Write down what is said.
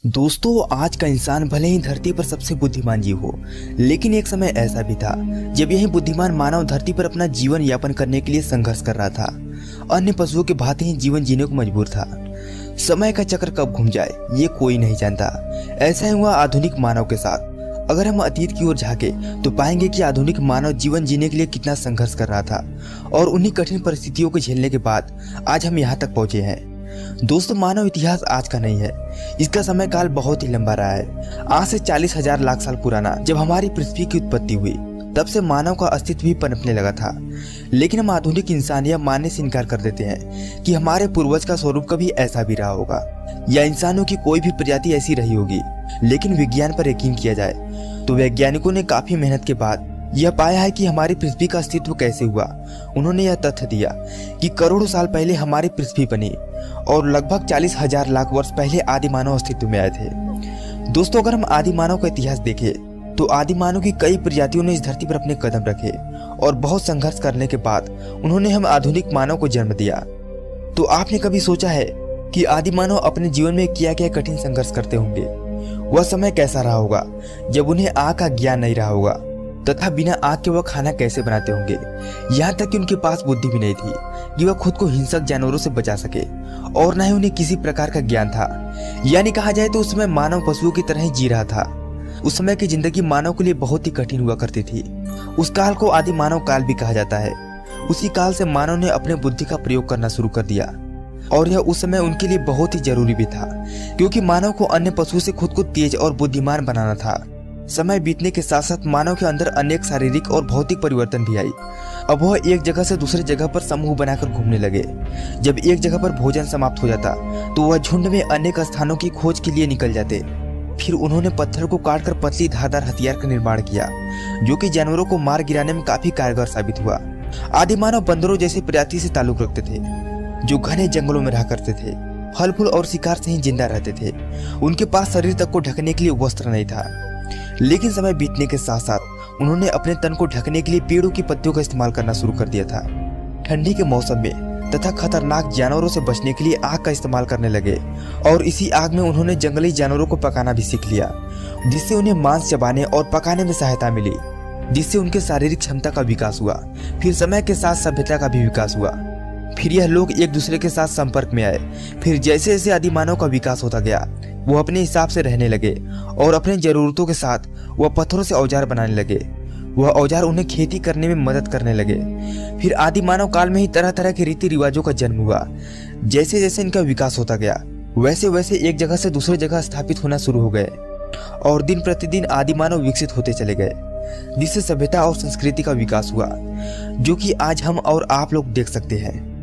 दोस्तों, आज का इंसान भले ही धरती पर सबसे बुद्धिमान जीव हो, लेकिन एक समय ऐसा भी था जब यही बुद्धिमान मानव धरती पर अपना जीवन यापन करने के लिए संघर्ष कर रहा था। अन्य पशुओं के भांति ही जीवन जीने को मजबूर था। समय का चक्र कब घूम जाए ये कोई नहीं जानता। ऐसा ही हुआ आधुनिक मानव के साथ। अगर हम अतीत की ओर झांके तो पाएंगे कि आधुनिक मानव जीवन जीने के लिए कितना संघर्ष कर रहा था और उन्हीं कठिन परिस्थितियों को झेलने के बाद आज हम यहाँ तक पहुंचे हैं। दोस्तों, मानव इतिहास आज का नहीं है, इसका समय काल बहुत ही लंबा रहा है। आज से 40,000 लाख साल पुराना जब हमारी पृथ्वी की उत्पत्ति हुई, तब से मानव का अस्तित्व भी पनपने लगा था। लेकिन हम आधुनिक इंसान यह मानने से इनकार कर देते हैं कि हमारे पूर्वज का स्वरूप कभी ऐसा भी रहा होगा या इंसानों की कोई भी प्रजाति ऐसी रही होगी। लेकिन विज्ञान पर यकीन किया जाए तो वैज्ञानिकों ने काफी मेहनत के बाद यह पाया है कि हमारी पृथ्वी का अस्तित्व कैसे हुआ। उन्होंने यह तथ्य दिया कि करोड़ों साल पहले हमारी पृथ्वी बनी और लगभग 40,000 लाख वर्ष पहले आदि मानव अस्तित्व में आए थे। दोस्तों, अगर हम आदि मानव का इतिहास देखें तो आदि मानव की कई प्रजातियों ने इस धरती पर अपने कदम रखे और बहुत संघर्ष करने के बाद उन्होंने हम आधुनिक मानव को जन्म दिया। तो आपने कभी सोचा है कि आदि मानव अपने जीवन में क्या क्या कठिन संघर्ष करते होंगे? वह समय कैसा रहा होगा जब उन्हें आग का ज्ञान नहीं रहा होगा तथा बिना आग के वह खाना कैसे बनाते होंगे? यहाँ तक कि उनके पास बुद्धि भी नहीं थी कि वह खुद को हिंसक जानवरों से बचा सके और न ही उन्हें किसी प्रकार का ज्ञान था। यानी कहा जाए तो उस समय मानव पशुओं की तरह ही जी रहा था। उस समय की जिंदगी मानव के लिए बहुत ही कठिन हुआ करती थी। उस काल को आदि मानव काल भी कहा जाता है। उसी काल से मानव ने अपने बुद्धि का प्रयोग करना शुरू कर दिया और यह उस समय उनके लिए बहुत ही जरूरी भी था, क्योंकि मानव को अन्य पशुओं से खुद को तेज और बुद्धिमान बनाना था। समय बीतने के साथ साथ मानव के अंदर अनेक शारीरिक और भौतिक परिवर्तन भी आई। अब वह एक जगह से दूसरी जगह पर समूह बनाकर घूमने लगे। जब एक जगह पर भोजन समाप्त हो जाता तो वह झुंड में अनेक स्थानों की खोज के लिए निकल जाते। फिर उन्होंने पत्थर को काटकर पतली धारदार हथियार का निर्माण किया, जो कि जानवरों को मार गिराने में काफी कारगर साबित हुआ। आदि मानव बंदरों जैसी प्रजाति से ताल्लुक रखते थे, जो घने जंगलों में रहा करते थे। फल फूल और शिकार से ही जिंदा रहते थे। उनके पास शरीर तक को ढकने के लिए वस्त्र नहीं था। लेकिन समय बीतने के साथ साथ उन्होंने अपने तन को ढकने के लिए पेड़ों की पत्तियों का इस्तेमाल करना शुरू कर दिया था। ठंडी के मौसम में तथा खतरनाक जानवरों से बचने के लिए आग का इस्तेमाल करने लगे और इसी आग में उन्होंने जंगली जानवरों को पकाना भी सीख लिया, जिससे उन्हें मांस चबाने और पकाने में सहायता मिली, जिससे उनके शारीरिक क्षमता का विकास हुआ। फिर समय के साथ सभ्यता का भी विकास हुआ। फिर यह लोग एक दूसरे के साथ संपर्क में आए। फिर जैसे जैसे आदि मानव का विकास होता गया, वो अपने हिसाब से रहने लगे और अपने जरूरतों के साथ वह पत्थरों से औजार बनाने लगे। वह औजार उन्हें खेती करने में मदद करने लगे। फिर आदि मानव काल में ही तरह तरह के रीति रिवाजों का जन्म हुआ। जैसे जैसे इनका विकास होता गया, वैसे वैसे एक जगह से दूसरी जगह स्थापित होना शुरू हो गए और दिन प्रतिदिन आदि मानव विकसित होते चले गए, जिससे सभ्यता और संस्कृति का विकास हुआ, जो कि आज हम और आप लोग देख सकते हैं।